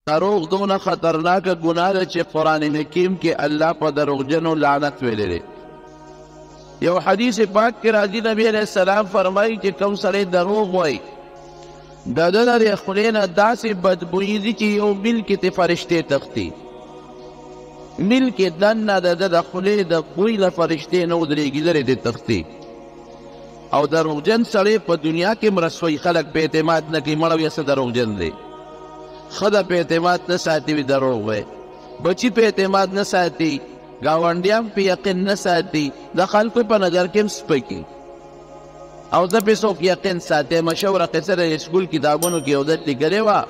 دروغ دونه خطرناکه ګناه ده چې قرآن حکیم کې الله په دروغجنو لعنت ویلی دی. یو حدیث پاک کې راځي نبی علیہ السلام فرمایي چې کوم سړی دروغ وایي د ده د خولې نه داسې بدبویي دي چې یو میل کې ترې فرشتې تښتي، میل کې دننه د ده د خولې د بوی له فرشتې نه ودرېږي، لرې دې تښتي. او دروغجن سړی په دنیا کې مرسوي، خلک په اعتماد نه کوي، مړه ویسه دروغجن دی. ښځه په اعتماد نه ساتي وي دروغ وی، بچي په اعتماد نه ساتي، ګاونډیان په یقین نه ساتي، د خلکو په نظر کې هم سپکي. او زه پې څوک یقین ساتي. مشهوره قصه د سکول کتابونو کې یو ځل لیکلې وه،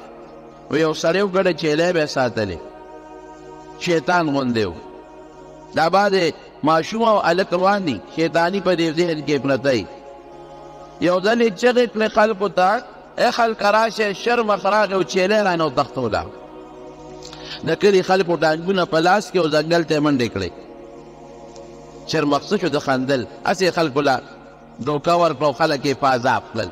و یو سړی و ګډه چیلی به یې ساتلې، شیطان غوندې و. دا بعد ماشوم او هلک روان دي، شیطاني په دې ذهن کې پرتی. یو ځل یې چغې کړې خلکو ته، ای خلک راشئ، شر مخ راغی او چیلی رانه وتښتوله. د کلي خلکو ډانګونه په لاس کې او ځنګل ته یې منډې کړې. شرمښ څه شو د خندل، هسې خلکو له دوکه ورکړه او خلک یې په عذاب کړل.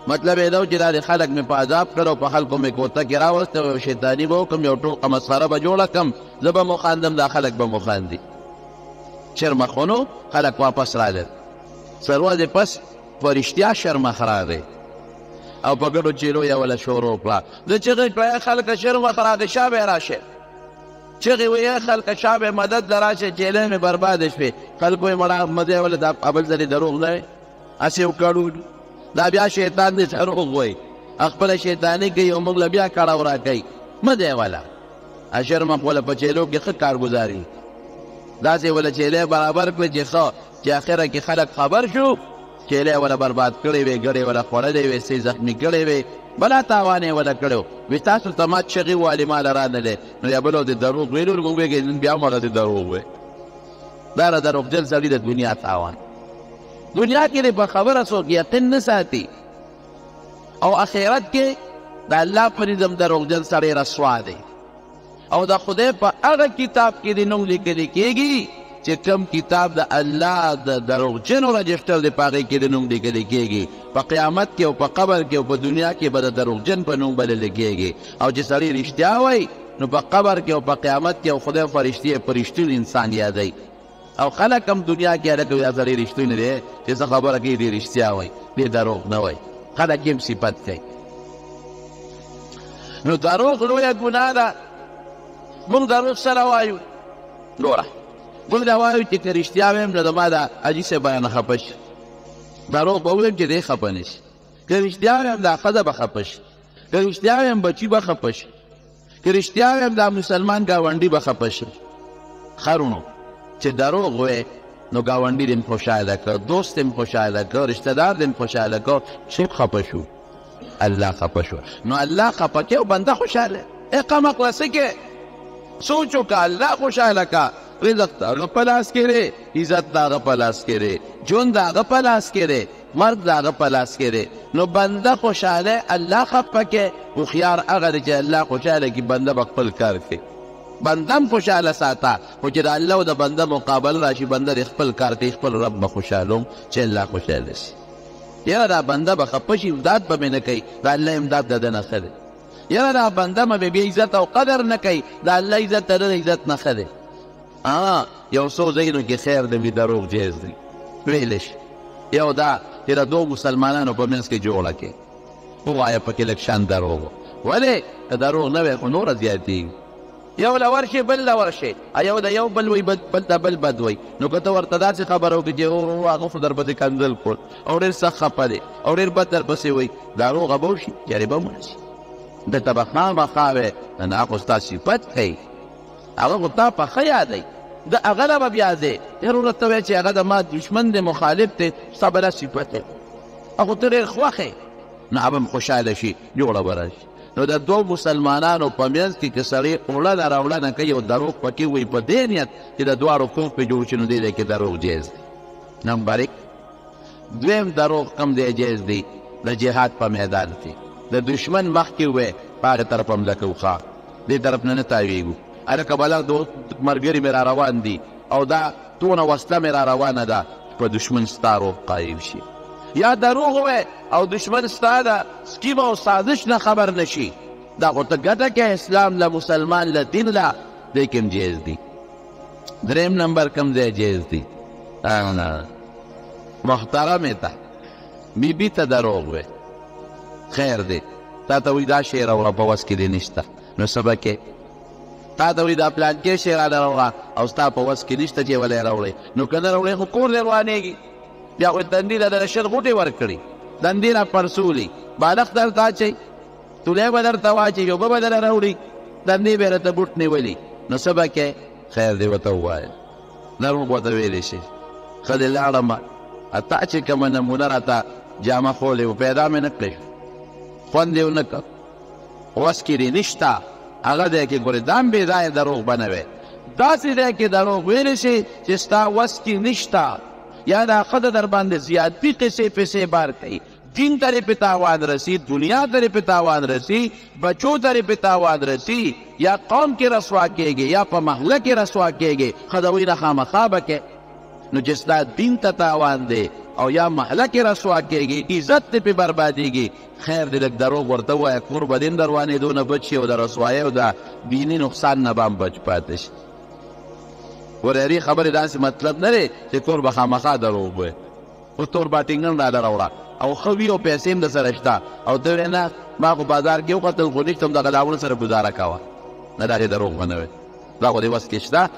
مطلب یې دا و چې دا د خلک مې په عذاب کړ او په خلکو مې کوته کې راوسته او شیطاني به وکړم، یو ټوقه مسخره به جوړه کړم، زه به مو خاندم، دا خلک به مو خاندي. شرمښونو خلک واپس راغلل. څه ورځې پس په رښتیا شرمښ راغی او په ګډو چیلو یې وله شروع کړه. زه چغې کړه ای خلکه شرمښ راغی، شابه راشئ. چغې وایي ای خلکه شابه مدد له راشئ، چیلۍ مې برباده شوې. خلکو یې مړه مزه یې وله دا بل ځل یې دروغ نه وی، هسې وکړو. دا بیا شیطان دی دروغ وایي، خپله شیطاني کوي او موږ له بیا کړاو راکوي. مزه یې وله شرمښ وله په چیلو کې ښه کارګزاري، داسې وله چیلۍ برابر کړه چې ښه، چې اخره کې خلک خبر شو، چیلۍ وله برباد کړی وی، ګړې وله خوړلی وی، سې زخمي کړی وی، بلا تاوان یې وله کړی و. وی تاسو ته ما چغې والې ما له رانلی، نو یا بل د دروغ ویلو موږ ویږې نن بیا ماله د دروغ وی. دا د دروغجن سړي د دنیا تاوان. دنیا کې په خبره څوک یقین نه ساتي، او آخرت کې د الله په نظم دروغجن سړی رسوا دی. او د خدای په هغه کتاب کې د نوم لیکلی کېږي چې کوم کتاب د الله د دروغجنو رجسټر دی، په هغې کې د نوم لیکلی کېږي. په قیامت کې او په قبر کې او په دنیا کې به د دروغجن په نوم بللی کېږي. او چې سړی رښتیا وایي نو په قبر کې او په قیامت کې او خدای فرشتې په رښتون انسان یادوي. او خلک هم دنیا کې هلکه دا سړی رښتون دی چې څه خبره کوي، دی رښتیا وایي، دی دروغ نه وایي. خلک یې هم صفت کوي. نو دروغ لویه ګناه ده. موږ دروغ سره وایو، ګوره موږ دا وایو چې که رښتیا ویم نو د ما د حاجي صاحب بیانه خفه شي، دروغ به ویم چې دی خفه نه شي. که رښتیا ویم دا ښځه به خفه شي، که رښتیا ویم بچي به خفه شي، که رښتیا ویم دا مسلمان ګاونډي به خفه شي. خرونو چې دروغ وی نو ګاونډي دې خوشحاله کړه، دوست دې خوشحاله کړه، رشته دار دې خوشحاله کړه، څوک خفه شو؟ الله خفه شو. نو الله خفه کې او بنده خوشحاله. اقامه څه کې سوچ وکړه، الله خوشحاله کا. رزق د هغه په لاس کې دی، عزت د هغه په لاس کې دی، ژوند د هغه په لاس کې دی، مرګ د هغه په لاس کې دی. نو بنده خوشحاله، الله خفه کې. هوښیار هغه دی چې الله خوشحاله کړي، بنده به خپل کار کوي. بنده هم خوشحاله ساته، خو چې د الله او د بنده مقابله راشي، بنده د خپل کار کوي، خپل رب به خوشحاله چې الله خوشحاله شي. یاره دا بنده به خفه شي، امداد به مې نه کوي، د الله امداد د ده نه ښه دی. یاره دا بنده به بیا عزت او قدر نه کوي، د الله عزت د ده عزت نه ښه دی. یو څو ځایونو کې خیر دی دروغ جایز دی ویلی شي. یو دا چې د دوو مسلمانانو په منځ کې جوړه کې ووایه پکې لږ شان دروغ، ولې که دروغ نه وی خو نوره زیاتېږي. یو له ورشي بل له ورشي، یو د یو بل وی بل د بل بد وی. نو که ته ورته داسې خبره وکړې چې هغه خو در پسې کنځل کړل او ډېر سخت خفه دی او ډېر بد در پسې وی، دروغه به وشي، جریبه به ونه شي. دلته به خامخا وی نه هغه خو ستا صفت کوي، هغه خو تا په ښه یادوي، د هغه نه به بیا دی. ډېر ورته وایي چې هغه د ما دشمن دی، مخالف دی، ستا به دا صفت دی، هغه ته ډېر خوښ یې، نو هغه هم خوشحاله شي، جوړه به راشي. نو د دوو مسلمانانو په منځ کې که سړی وړنه راوړنه کوي او دروغ پکې وایي په دې نیت چې د دواړو کوم پې جوړ شي، نو دی کې دروغ جایز دی. نمبر 1 دویم دروغ کم دی جایز دی د جهاد په میدان کې. د دشمن مخکې وی په هغې طرف حمله کوو، ښه دې طرف نه نه تاویږو. هلکه بله د ملګري مې را روان دي او دا تونه وسله مې را روانه ده، په دشمن ستا روغ قایم شي. یا دروغ وی او دشمن ستا د سکیم او سازش نه خبر نشي، دا خو ته ګټه کې اسلام له مسلمان له دین له دی کوم جایز دي. دریم نمبر کوم ځای جایز دي؟ محترمې ته بیبي ته دروغ وی خیر دی تا ته وایي دا شی راوړه په وس کې دې نشته نو څه به کې؟ تا ته وایي دا پلانکې شی راله راوړه او ستا په وس کې نشته چې ولی راوړې نو که نه راوړې خو کور دې روانېږي. بیا خو دندې له دله شل غوټې ورکړي دندې را پرسولي بالښت درته اچوي تولی به درته واچوي اوبه به دله راوړي دندې به یې راته بوټ نیولي نو څه به کې؟ خیر دی ورته ووایه دروغ ورته ویلی شي. ښه دی لاړمه تا چې کومه نمونه راته جامه خولې و پیدا مې نه کړې خوند یې ونه کړ وس کې دې نشته هغه دی کې ګورې دا هم بې ځایه دروغ به نه وی. داسې دی کې دروغ ویلی شي چې ستا وس کې نشته یا دا ښځه در باندې زیاتي قصې پسې بار کوي دین ته پې تاوان رسی دنیا ته پې تاوان رسی بچو ته پې تاوان رسی یا قوم کې رسوا کېږي یا په محله کې رسوا کېږي ښځه وایي نه خامخا به کې نو چې ستا دین ته تاوان دی او یا محله کې رسوا کېږي عزت ته پې بربادېږي خیر دی لږ دروغ ورته ووایه کور به دین در وانېدو نه بچ شي او د رسوایۍ او د دیني نقصان نه به هم بچ پاتې شي. ورې خبرې داسې مطلب نه دی چې کور به خامخا دروغ ووایي اوس تور باټینګن راله راوړه او ښه وي او پیسې هم درسره شته او ته وایې نه ما خو بازار کې وکتل خو نشته همدغه لاوړو سره ګزاره کوه نه دا دې دروغ به نه وی دا خو دې وس کې شته.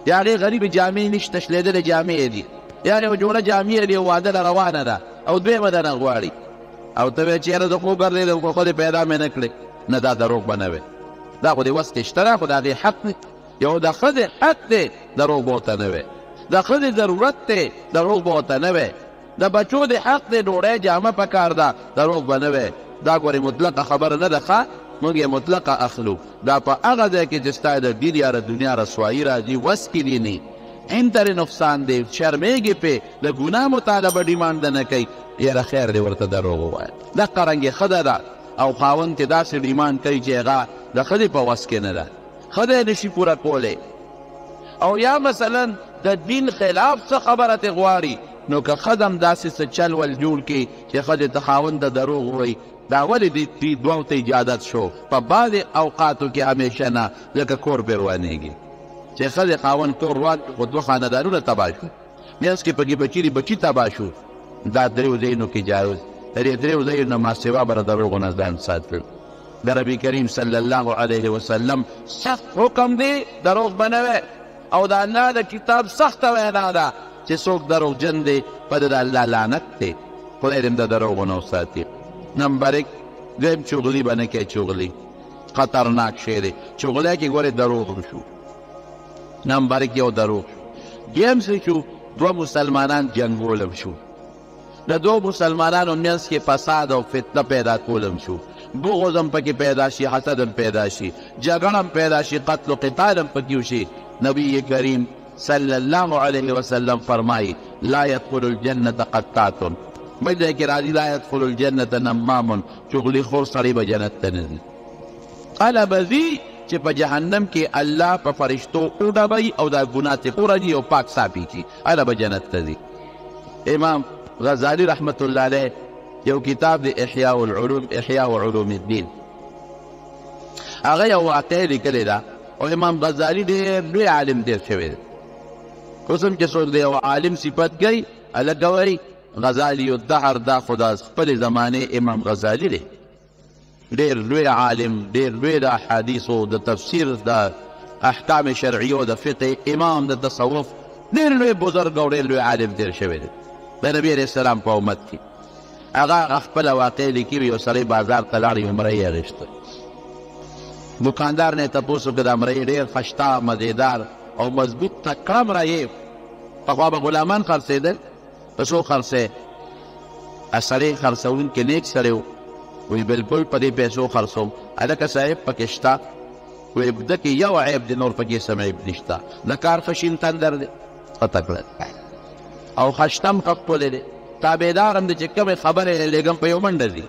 یا هغې غریبې جامې نشته شلېدلې جامې دي یا یو جوړه جامې دي او واده له روانه ده او دویمه ده نه غواړي او ته وایې چې یاره زه خو ګرځېدم خو خو دې پیدا مې نه کړې نه دا دروغ به نه وی دا خو دې وس کې شته ده خو د هغې حق دی یو د ښځې حق دی دروغ به ورته نه وی د ښځې ضرورت دی دروغ به ورته نه وی د بچو د حق دی ډوډۍ جامه پکار ده دروغ به نه وی دا ګورې مطلقه خبره نه ده ښه موږ یې مطلقه اخلو دا په هغه ځای کې چې ستا د دین یا د دنیا رسوایي راځي وس کې دي نه این ترې نقصان دی شرمېږي پې د ګناه مطالبه ډیمانډ نه کوي یاره خیر دی ورته دروغ ووایه دقه رنګې ښځه ده او خاوند کې داسې ډیمانډ کوي چې هغه د ښځې په وس کې نه ده ښځه یې نشي پوره کولی او یا مثلا د دین خلاف څه خبره ترې غواړي نو که ښځه هم داسې څه چل ول جوړ کړي چې ښځې ته خاوند ته دروغ ووایي دا ولې دې دوو ته اجازت شو په بعضې اوقاتو کې همیشه نه ځکه کور پرې روانېږي چې ښځې خاوند کور روان خو دوه خاندانونه تباه شو منځ کې پکې بچي بچي تباه شو دا دریو ځایونو کې جایز د دې دریو ځایونو نه ماسوا به د دروغو نه ځان ساتل د ربي کریم صلی الله علیه وسلم سخت حکم دی دروغ به نه وی او د الله د کتاب سخته وینا ده چې څوک دروغجن دی په د الله لعنت دی خدای دې د دروغو نه وساتي. نمبر 1 دویم چغلي به نه کوي چغلي خطرناک شی دی چغلی کې ګورې دروغ شو نمبر 1 یو دروغ دویم څه شو دوه مسلمانان جنګولم شو د دوه مسلمانانو منځ کې فساد او فتنه پیدا کولم شو بغض هم پکې پیدا شي حسد هم پیدا شي جګړه هم پیدا شي قتل و قتال هم پکې وشي. نبی کریم صلی الله علیه وسلم فرمایي لا يدخل الجنة قطاع مجده کې راځي لا يدخل الجنة نمام چغلي خور سړی به جنت ته نه ځي قاله به ځي چې په جهنم کې الله په فرشتو وډبوي او دا ګناه ترې وړي او پاک صافي کړي هله به جنت ته ځي. امام غزالی رحمت الله علیه یو کتاب دی احیاء علوم الدین هغه یو واقعه لیکلې ده او امام غزالی ډېر لوی عالم تېر شوی دی اوس هم چې څوک د یو عالم صفت کوي هلکه وایي غزالی الدهر دا خو د خپلې زمانې امام غزالی دی ډېر لوی عالم ډېر لوی د احادیثو د تفسیر د احکام شرعیو د فقه امام د تصوف ډېر لوی بزرګ او ډېر لوی عالم تېر شوی دی د نبي علیه السلام په امت کې هغه خپله واقع لیکي یو سړی بازار ته لاړ یو مرۍ یې اخیسته دکاندار نه یې تپوس وکړه دا مرۍ ډېر خشته مزېدار او مضبوط تکړه مرۍ پخوا به غلامان خرڅېدل په څو خرڅې سړی خرڅوونکی نیک سړی و وی بلکل په دې پیسو خرڅوم هلکه صاحب پکې شته وی ده کې یو عیب دی نور پکې سم عیب نشته د کار ښه شین تندر دی ښه تکړه او خشتم ښه ښکلی دی تابعدار هم دی چې کومې خبرې لېږم په یو منډه ځي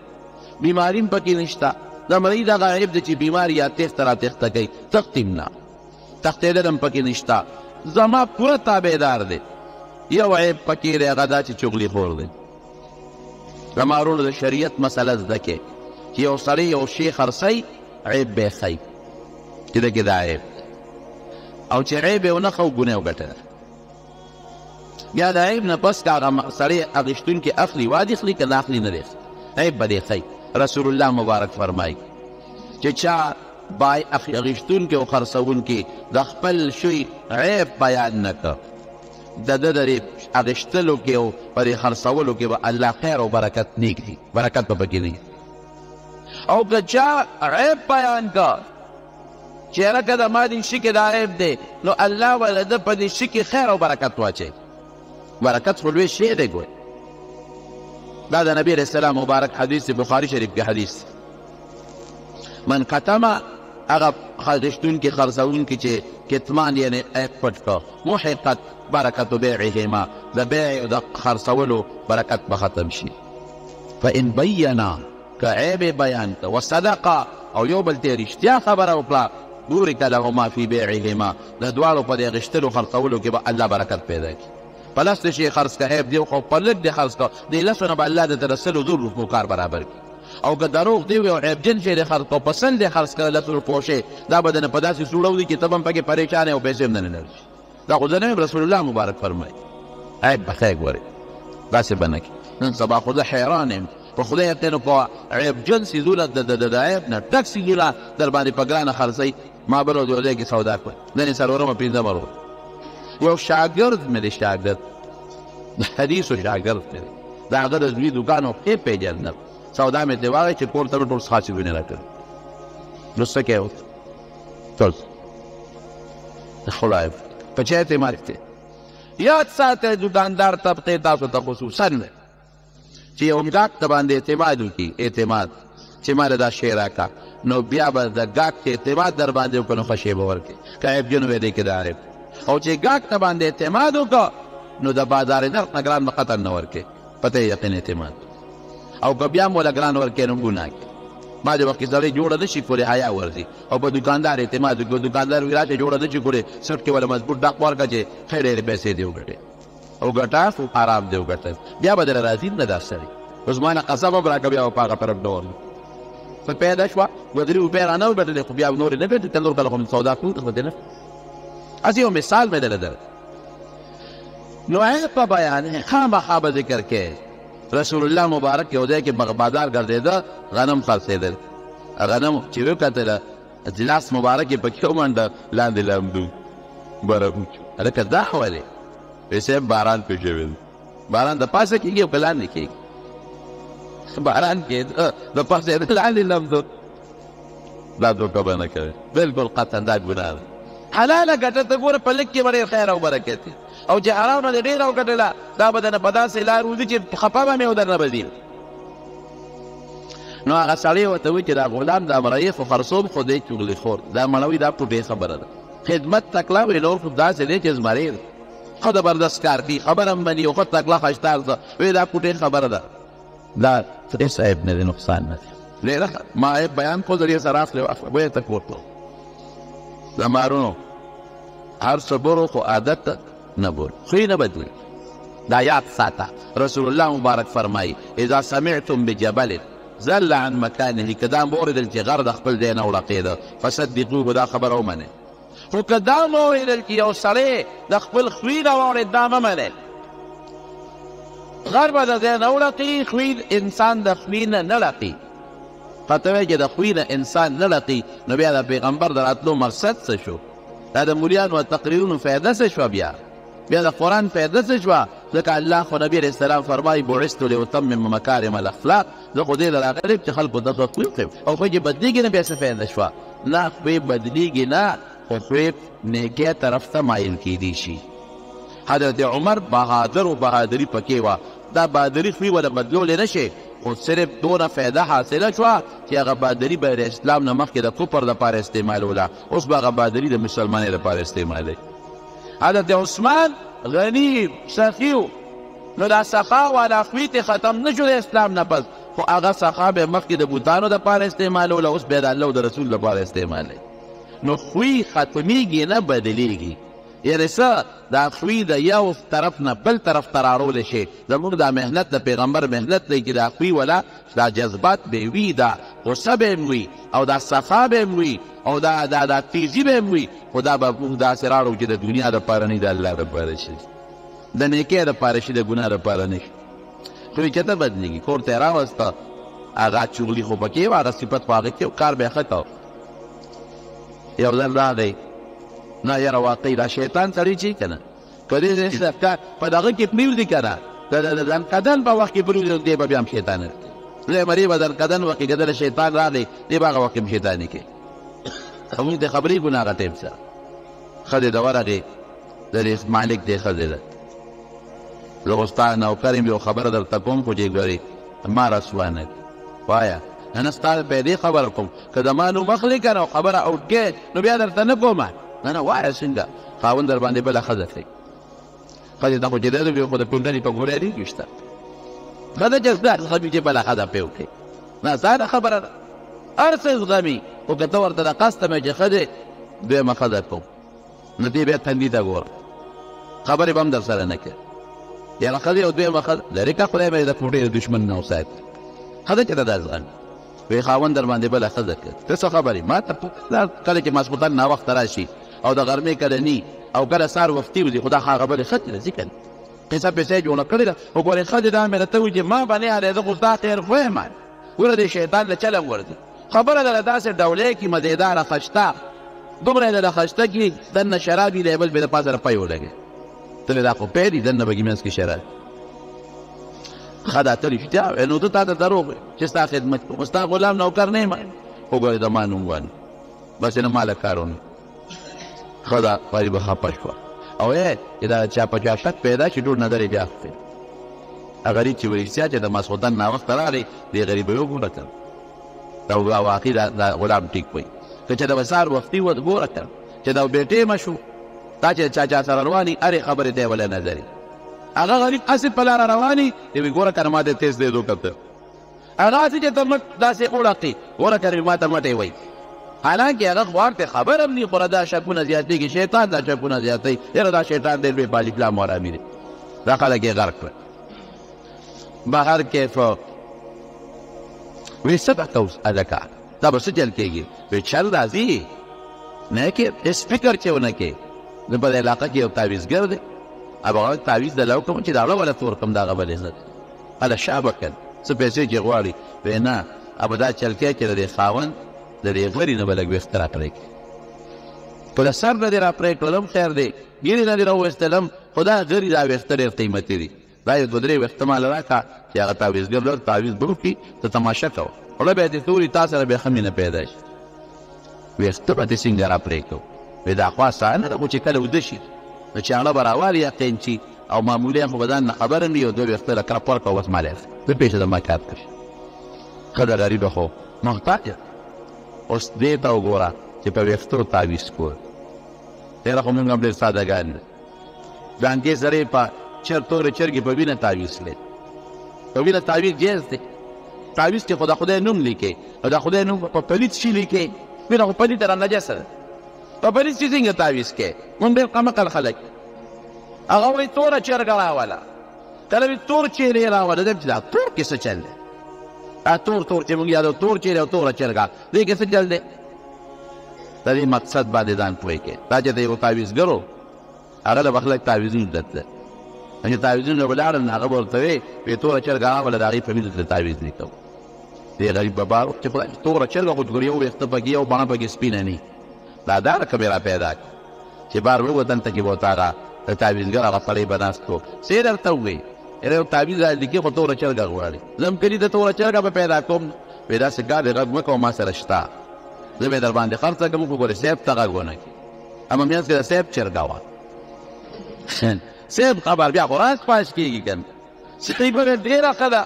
بیماري هم پکې نشته د مرۍ دغه عیب دی چې بیمار یا تېښته را تېښته کوي تښتیم نه تښتېدل هم پکې نشته زما پوره تابعدار دی یو عیب پکې دی هغه دا چې چغلي خور دی زما ورونو د شریعت مسله زده کې چې یو سړی یو شی خرڅوي عیب به خی چې دغه دا عیب او چې عیب یې ونه خو ګناه وګټله بیا د عیب نه پس که هغه سړی اخیستونکي اخلي وادي اخلي که نه اخلي نه دی عیب به دې خی رسول الله مبارک فرمایي چې چا بای اخیستونکي او خرڅوونکي د خپل شوي عیب بیان نه کړ د ده د اخیستلو کې او په دې خرڅولو کې به الله خیر او برکت نیږدي برکت به پکې نه او که چا عیب بیان کړ چې هلکه د ما دې شي کې دا عیب دی نو الله به د ده په دې شي کې خیر او برکت واچوي برکت خو لوی شی دی ګوی دا د نبی علیه السلام مبارک حدیث بخاري شریف کې حدیث من کتمه هغه خرڅوونکي خرڅوونکي چې کتمان یعنې عیب پټ کړ محقت برکت بیعهما د بیع او د خرڅولو برکت به ختم شي فان بینا که عیب بیان کړه وصدقه او یو بل ته رښتیا خبره وکړه بورک لهما فی بیعهما د دواړو په دې اخیستلو خرڅولو کې به الله برکت پیدا کړي په لس شي خرڅ که عیب دی خو په لږ دی خرڅ کړه دې لسو نه به الله د ته رسلو 2 روپو کار برابر کړي او که دروغ دی او عیبجن شی دی خرڅ کړه په سل دی خرڅ کړه لسو روپو شی دا به دنه په داسې سوړو دي چې ته به هم پکې پریشان او پیسې هم نه لري دا خو د نبي رسول الله مبارک فرمایي عیب به ښه ګورې داسې به نه کړي نن سبا خو زه حیران یم په خدای یقین په عیبجن څیزونه د عیب نه ډک څیزونه در باندې په ګرانه خرڅوي ما بل ورځ یو ځای کې سودا کړه نن یې څلورمه پنځمه ورځ یو شاګرد مې دی شاګرد د حدیثو شاګرد مې دی د هغه د زوی دوکان او ښې پېژندم سودا مې ترې واغی چې کور ته مې ټول څښاڅي وینې راکړې نو څه کوې اوس ټول خدای په چا اعتماد دی یاد ساتئ دوکاندار طبقې تاسو ته خصوصا چې یو ګاهک ته باندې اعتماد وکړي اعتماد چې ما دا شی راکړه نو بیا به د ګاهک چې اعتماد در باندې وکړو نو ښه شی به ورکړي که عیبجن وی دی کې د عارف او چې ګاهک ته باندې اعتماد وکړه نو د بازار نرخ نه ګران به قطعا نه ورکړي پته یې یقین اعتماد او که بیا هم وله ګران ورکړي نو ګناه کوي بعضې وخت کې سړی جوړه نه شي کړی حیا ورځي او په دوکاندار اعتماد وکړي دوکاندار وایي راته جوړه نه شي کړی سټ کې وله مضبوط ډاک ورکړه چې ښه ډېرې پیسې دې وګټې او ګټه خو آرام دې وګټه بیا به درله راځي نه دا سړی اوس ما نه قسم هم راکړه بیا به په هغه طرف نه ورځي په پیدا شوه 2 روپۍ رانه وګټلې خو بیا نورې نه ګټې نور کله خو مې سودا کړو خو دې نه هسې یو مثال مې درله در نو عیب په بیان خامخا به ذکر کې رسول الله مبارک یو ځای کې بازار ګرځېده غنم خرڅېدل غنم چې وکتله ګلاس مبارک یې پکې ومنډه لاندې لمدو برابر هلکه دا خو دی پیسې باران پې شوی دی باران د پاسه کېږي او که لاندې کېږي باران کېده د پاسه یې لاندې لمدو دا دوکه به نه کوي بلکل قطعا دا ګناه ده حلاله ګټه ته ګوره په لږ کې به ډېر خیر او برکت دی او چې حرام نه دې ډېره وګټله دا به درنه په داسې لار وځي چې خفه به مې و درنه به ځي نو هغه سړی ورته وایي چې دا غلام دا مړی خو خرڅوم خو دی چغلي خور دا مړوي دا ټوټې خبره ده خدمت تکله وایي نور خو داسې دی چې زمری ده ښه زبردست کار کوي خبره هم مني او ښه تکله ښایسته ده وایي دا ټوټې خبره ده دا هېڅ عیب نه دی نقصان نه دی ډېره ما عیب بیان کړو زه ډېر سره اخلې وایي ته کور ته د مارونو هر څه برو خو عادت نه بول خوی نه بدوي دا یاد ساته رسول الله مبارک فرمایي اذا سمعتم بجبل زل عن مکانه که دا موردل چې غر د خپل ځای نه وړقېده فصدقوه دا خبره ومنئ خو که دا موردل چې یو سړی د خپل خوی نه واورېد دا مه منئ غر به د ځای نه وړقي خوی انسان د خوی نه نه لقي قطع وایي چې د خوی نه انسان نه لقي نو بیا د پیغمبر د راتلو مقصد څه شو دا د مولیانو او تقریرونو فایده څه شوه بیا د قرآن فایده څه شوه ځکه الله خو نبي علیه السلام فرمایي بعثت لاتمم مکارم الاخلاق زه خو دې له راغلی چې خلکو ته تطبیق کړم او خوی چې بدلېږي نه بیا څه فایده شوه نه خوی بدلېږي نه خو خوی نیکۍ طرف ته مایل کیدی شي حضرت عمر بهادر و بهادري پکې وه دا بهادري خوی وله بدلولی نه شي خو صرف دونه فایده حاصله شوه چې هغه بهادري به د اسلام نه مخکې د کفر دپاره استعمالوله اوس به هغه بهادري د مسلمانۍ دپاره استعمالوي حضرت عثمان غنی سخیو نو دا سخا والا خوی ته ختم نه شو د اسلام نه پس خو هغه سخا به مخکې د بوتانو دپاره استعمالوله اوس بیا د الله او د رسول دپاره استعمالوي نو خوی ختمیږي نه بدلیږي یعنې څه دا خوی د یو طرف نه بل طرف ته رارولی شي زموږ دا محنت د پیغمبر محنت دی چې دا خوی ولا دا جذبات به وي دا غصه به هم وي او دا صفا به هم وي او دا تیزي به هم وي، خو دا به موږ داسې راړو چې د دنیا دپاره نه د الله دپاره شي، د نیکۍ دپاره شي، د ګناه دپاره نه شي. خو یې چېرته بدلېږي، کور ته یې راوسته، هغه چغلي خو پکې وه، هغه صفت خو هغه کې کار به یې ښه کو. یو ځل راغی، نه یاره واقعي دا شیطان سړی چې که نه که دې په دغه کې پرېږدي که نه د ځنکدن په وخت کې پرېږدي، دی به بیا هم شیطان زه مرې به ځنکدن وخت کې که د شیطان راغلی، دی به هغه وخت کې هم شیطاني کوي. موږ ته خبرې کړو هغه ټایم سره ښځې ته ورغې، د دې مالک دی ښځې ده، زه خو ستا نوکر یم، یو خبره درته کوم خو چې ګورې ما رسوا نه کړي. وایه نه ستا په دې خبره کوم، که د ما نوم اخلې که نه خبره اوټ کې نو بیا درته نه کومه. نه وایه څنګه خاوند در باندې بله ښځه کوي. ښځې ته خو چې دی خو د پونډنې په ګوره ډېرېږي شته ښځه چې زده زغمي چې بله ښځه پرې وکړي. نه ستا ده خبره ده، هر څه زغمي، خو که ته ورته د قصد مې چې ښه دی دویمه ښځه کوم، نو دې بیا تندي ته ګوره، خبرې به هم در سره نه کوي. یعنې ښځې او دویمه ښځه لرې که خدای به یې د کوټې د دښمن نه وساتي. ښځه چې ته دا زغمي، وایي خاوند در باندې بله ښځه کوي، ته څه خبرې ما ته کله چې ماسخوتن ناوخته راشي او د غرمې کله ني او کله سهار وختي وځي، خو دا خبرې ښه دي ځي که نه قصه پیسې جوړه کړې ده. خو ګورې ښځې دا مې راته وایي چې ما به نه یارې زه خو ستا خیر خو یم، ګوره دې شیطان له چلم ورځي، خبره دله داسې ډولۍ کي مزېداره خشته، دومره یې دله خشته کي دننه شراب یي دی بل بې د پاسه رپی ولګوي، ته دا خو پی دي دننه بهګي منځ کې شراب. ښه دا ته رښتیا نو ته تا ته دروغ وایي چې ستا خدمت کوم، ستا غلام نوکر نه یم، خو ګورې د ما نوم وانه بس نه ما له کار ونه. ښه دا غریبه خفه شوه او چې دا چا په چا شک پیدا شي ټول نظر یې بیا خفې. غریب چې ورښتیا چې د ماسخوتن ناوخته راغلی دې غریب یې وګوره که دا واقعي دا غلام ټیک وایي. که چې د به سهار وختي ګوره که چې دا بې ټیمه شو، تا چې چا سره رواني هرې خبرې ته یې وله نظر یي. هغه غریب هسې په لاره رواني دی وایي ګوره که نه ما دې تیز دی دوکته، هغه هسې چې ته مټ داسې وړقي ګوره که ما ته مټ یې وایي، حالانکه هغه خو ورته خبر هم نه، خو دا شکونه زیاتېږي، شیطان دا شکونه زیاتوي، یاره دا شیطان دی لوی بالي پلام ورامي دی، دا خلک یې غرق کړه. بهر کیف وایي څه به کوو هلکه دا به څه چل کېږي؟ وایي چل راځي نه کې هېڅ فکر چې ونه کې. زه په دې علاقه کې یو تعویزګر دی، اب هغه تعویز دله وکړم چې د هغه بله تور کړم، د هغه بل عزت هله شا به کړ څه پیسې چې غواړي. وایي نه اب دا چل کې چې د دې خاوند د دې غړي نه به لږ ویښته را پرې کړي، په د سر نه دې را پرې کړلم خیر دی، ګیرې نه دې را وویستلم، خو دا غړي دا ویښته ډېر قیمتي دي، دا یو دوه درې ویښته ماله راکړه چې هغه تعویزګر لر تعویز به وکړي، ته تماشه کوه، خوله به یې دې توري تا سره بیا ښه مینه پیدا شي، ویښته به دې څنګه را پرې کوو. وایي دا خو اسانه ده، خو چې کله وده شي نو چې هغه به راوالي یقین شي او معمولي هم خو به ځان نه خبره نه وي، یو دوه ویښته له کرپ ورکړه او بس مالی اخلي، زه پېښه د ما کار کړي. ښه ده غریبه خو محتاجه. اوس دې ته وګوره چې په ویښتو تعویز کول، تېره خو موږ هم ډېر سادهګان دي، ډانګې سره یې په تورې چرګې په وینه تعویز کړی، په وینه تعویز جایز دی، تعویز چې خو د خدای نوم لیکې او د خدای نوم په پلیت شي لیکې، وینه خو پلیته را نجسه ده، په پلیت شي څنګه تعویز کوې؟ موږ ډېر قمقل خلک. هغه وایي توره چرګه راوله، کله وایي تور چیرې یې راوله، دی چې دا تور کې څه چل دی؟ تور چې موږ یادو تور چیرې او توره چرګه دې کې څه چل دی؟ د دې مقصد باندې ځان پوه کړې، دا چې د یو تعویزګر و هغه له به خلک تعویزونه زده، چې تعویزونه به لاړل نو هغه به ورته وایي توره چرګه راوله، د هغې په وینو ته تعویز لیکو. دې غریب به بار چې خدای توره چرګه خو ګورې یو ویښته پکې یو بڼه پکې سپینه نه دا رقم یې را پیدا کړي چې بار ووتن ته کې به ورته هغه د تعویزګر هغه سړی به ناست و، څه یې درته ووایي یاره یو تعویز را لیکي خو توره چرګه غواړي، زه هم کلي ته توره چرګه به پیدا کوم. وایي داسې کار دې غږ مه کوه ما سره شته، زه به یې در باندې خرڅه کوم، خو ګورې صیب ته غږ ونه کړي. اما منځ کې د صیب چرګه وه، صیب خبر بیا خو راز پاش کېږي که نه، صحیح به ډېره ښه ده،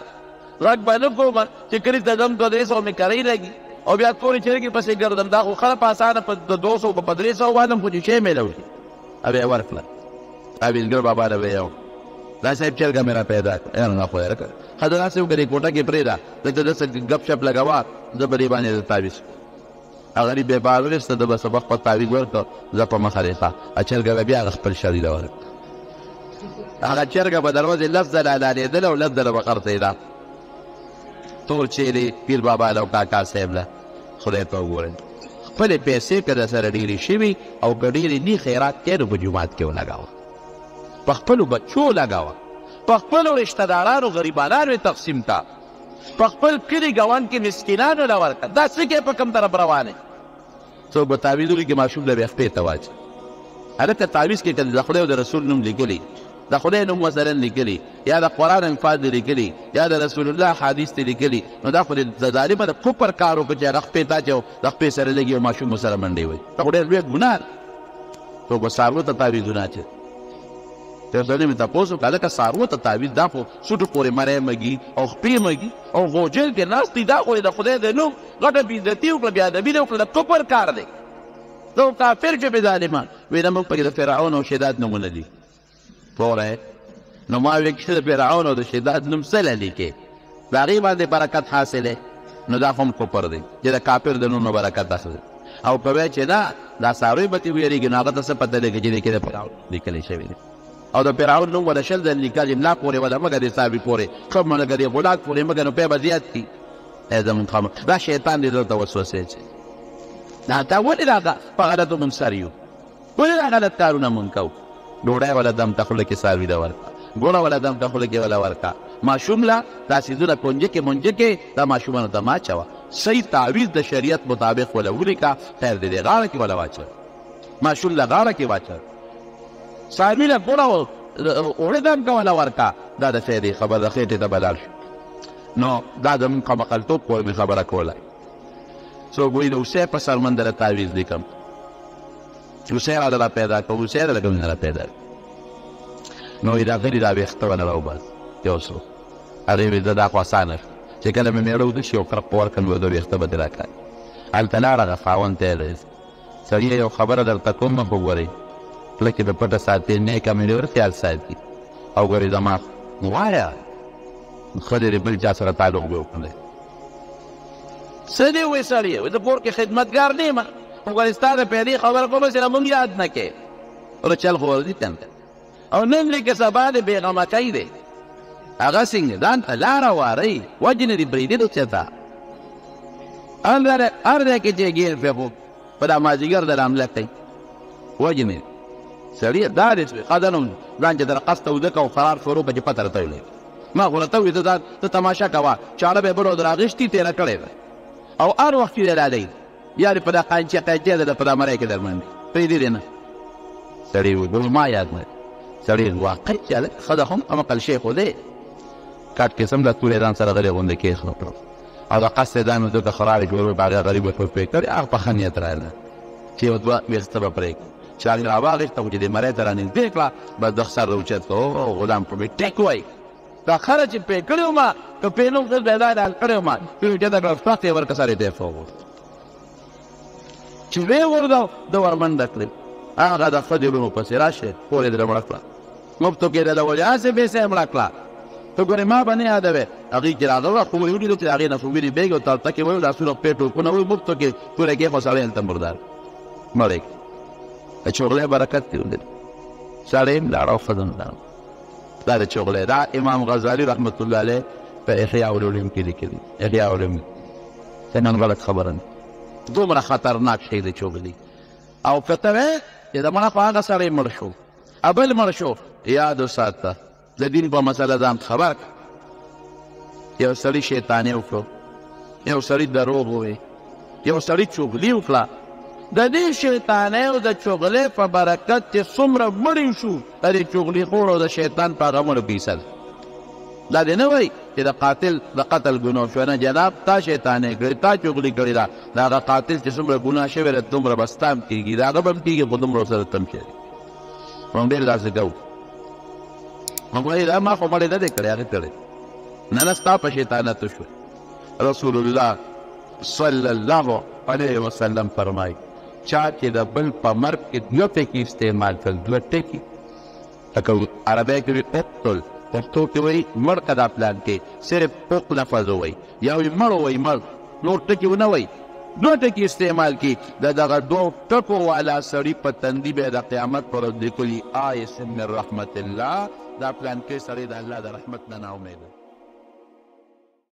غږ به نه کوم چې کلي ته ځم 200 مې کرۍ لګي او بیا تورې چرګې پسې ګرځم، دا خو ښه په اسانه په 200 په 300 واخلم، خو چې شی مې لوړي او بیا یې ورکړه. تعویزګر بابا ته به یې دا صاحب چرګه مې را پیدا کړه، یاره نه خو یې راکړه، ښه ده داسې وکړې کوټه کې پرېږده، دلته داسې ګپ شپ لګوه، زه په دې باندې د تعویز هغه غریب بې بار وویسته، ده به سبق په تعویز ورکړه، زه په مخه دې ښه چرګه به بیا هغه خپل شري له ورکړه، هغه چرګه به دروازې لس ځله اعلانېدله او لس ځله به خرڅېده. تور چیرې پیر بابا له او کاکا صاحب له خدای ته وګورئ خپلې پیسې که در سره ډېرې شوي او که ډېرې نی خیرات کې نو په جومات کې ولګوه په خپلو بچو لګوه په خپلو رشتهدارانو غریبانانو یې تقسیم کا په خپل کلي ګاونډ کې مسکینانو له ورکړه دا څه کې په کوم طرف روان یې څوک به تعویذ ولیکي ماشوم له بیا خپې ته واچي هلکه تعویذ کې که د خدای او د رسول نوم لیکلي د خدای نوم مثلا لیکلي یا د قرآن الفاظ دې لیکلي یا د رسول الله حدیث دې لیکلي نو دا خو د ظالمه د کفر کار وکړه چې هغه خپې ته اچي او د خپې سره لګي او ماشوم ورسره منډې وایي دا خو ډېر لوی ګناه ده څوک به څاروو ته تعویذونه اچي ته سړي مې تپوس وکړه هلکه څاروو ته تعویذ دا خو سوټو پورې مری مږي او خپې مږي او غوجل کې ناست دي دا خو د خدای د نوم غټه بېعزتي وکړه بېادبي دې وکړه د کفر کار دی دا کافر چې به ظالمان وایي دا موږ پکې د فرعون او شداد نومونه دي پوه نو ما وی چې د فرعون او د شداد نوم څه لیکې د هغې باندې برکت حاصلې نو دا خو هم کفر دی چې د کافر د نوم نه برکت اخلي او که وایي چې نه دا څاروی به ترې ویرېږي نو هغه ته څه پته لګي چې دې کې د فرعون لیکلی شوي دی او د فرعون نوم ولا شل ځل لیکل املا پورې ولا مګر د صابي پورې ښه مګر د غلاک پورې مګر نو پی به زیات کړي زمونږ خامه دا شیطان دې دلته وسوسې اچوي دا تا ولې دا په غلطو من سر یو ولې دا غلط کارونه مونږ کوو ډوډۍ ولا دم ته خوله کې څاروي ده ورکړه ګوړه ولا دم ته خوله کې ولا ورکړه ماشوم له دا څیزونه کونجکې منجکې دا ماشومانو ته مه اچوه صحیح تعویض د شریعت مطابق ولا ولیکه خیر دی دی غاړه کې ولا واچوه ماشوم له غاړه کې واچوه څاروي له ګوړه اوړه دم که ولا ورکړه دا د خیر خبر د خېټې ته به لاړ شو نو دا زموږ قمقلتوب پورې مې خبره کوله څوک وایي د اوسۍ په سر من دله تعویض لیکم اوسۍ را پیدا کړه اوسۍ دله کوم نه را پیدا نو وایي دا غلي دا ویښته ونه راوباس یو څوک هغې وایي زه دا خو اسانه چې کله مې مېړه وده شي یو کرق په ورکړه نو د ویښته به دې راکړه هلته لاړ هغه خاوند ته یې سړي یو خبره درته کوم خو ګورئ خوله کې د پټه ساتې نیکه مې ډېر خیال ساتي او ګورې زما وایه ښه دی بل چا سره تعلق به وکړی څه دی وایي سړی وایي زه کور کې خدمتګار نه یم خو ګورې ستا د پیدې خبره کومه سره مونږ یاد نه کې ورو چل خو ورځي ته او نن لیکه سبا د بېغمتۍ دی هغه څنګه ځان ته لاره وارئ وجې نه دي برېدلو چېرته هر ځای کې چې ګیر پرې خو په دا مازدیګر در حمله کوي وجې نه دي سړي دا دې شوې ښه ده نو ځان چې در قصد ته وده که او فرار شروع که چې پته راته ولګي ما خو راته ووایي ته تماشه کوه چاړه به یې بډو در اخېستي تېره کړې ده او هر وخت کې دې ډالۍ یا دې په دا قانچې قیچې ده په دا مرۍ کې در باندې پرېږدي دې نه سړي وویل ما یاد نه سړي واقع چې هلک ښه ده هم عمقل شی خو دی کټ کې سم دا تورې ځان سره غلې غوندې کېښود او دا قصد یې دا نو ځکه خرابې جوړوي په هغه غریب ورته پرې کړې هغه په ښه نیت راغله چې یو دوه ویښته به پرې کړي چې هغې راواغېسته خو چې دې مرۍ ته رانږدې کړه بس د سر راوچت کړه او غلام په مې ټیک وایي دا خره چې پې کړې ومه که پې نه وم دا ډال کړې ومه چېته کړه سخت یې ورکه سر یې دی وغوښت چې ویې ورده ده ورمنډه کړې هغه د ښه دلونو پسې راشې کور یې درې مړه کړه مفتو کې د ولې هسې بېسه یې مړه کړه ته ګورې ما به نه یادوې هغې چې راغله خو مې ولیدو چې د هغې نه خو وینې بېګ او تالته کې ویل لاسونه خپې ټوپونه وي مفتو کې توره کېښوه سړی هلته مردار مړی د چغلۍ برکت دې ولید سړی هم لاړه او ښځه هم لاړه دا د چغلۍ دا امام غزالي رحمت الله علیه په احیاء العلوم کې لیکلي احیاء العلوم ته نن غلط خبره نه دومره خطرناک شی دی چغلي او که ته وایې چې د مړه خو هغه سړی مړ شو بل مړ شو یاد وساته د دین په مسله ځان خبر کړه یو سړي شیطاني وکړو یو سړي دروغ ووایي یو سړي چغلي وکړه د دې شیطانۍ او د چغلۍ په برکت چې څومره مړي شو د دې چغلي خور او د شیطان په هغه مړو پیسه دا دې نه وایي چې د قاتل د قتل ګناه شو نه جناب تا شیطانۍ کړې تا چغلي کړې ده د هغه قاتل چې څومره ګناه شوې ده دومره به ستا هم کېږي د هغه به هم کېږي خو دومره ورسره ته هم کېږي موږ ډېر داسې کوو موږ وایي دا ما خو مړې نه دی کړی هغې کړی نه نه ستا په شیطانتو شو رسول الله صلی الله علیه وسلم فرمایي چا چې د بل په مرګ کې دوه ټکي استعمال کړل دوه ټکي لکه عربی کې وي اقتل پښتو کې وایي مړ که دا پلان کې صرف پوق لفظ وایي یا وایي مړ وایي مړ نور ټکي ونه وایي دوه ټکي استعمال کړي د دغه دوه ټکو والا سړي په تندي به د قیامت پر ورځ لیکلي آیس من رحمت الله دا پلان کې سړی د الله د رحمت نه ناامیده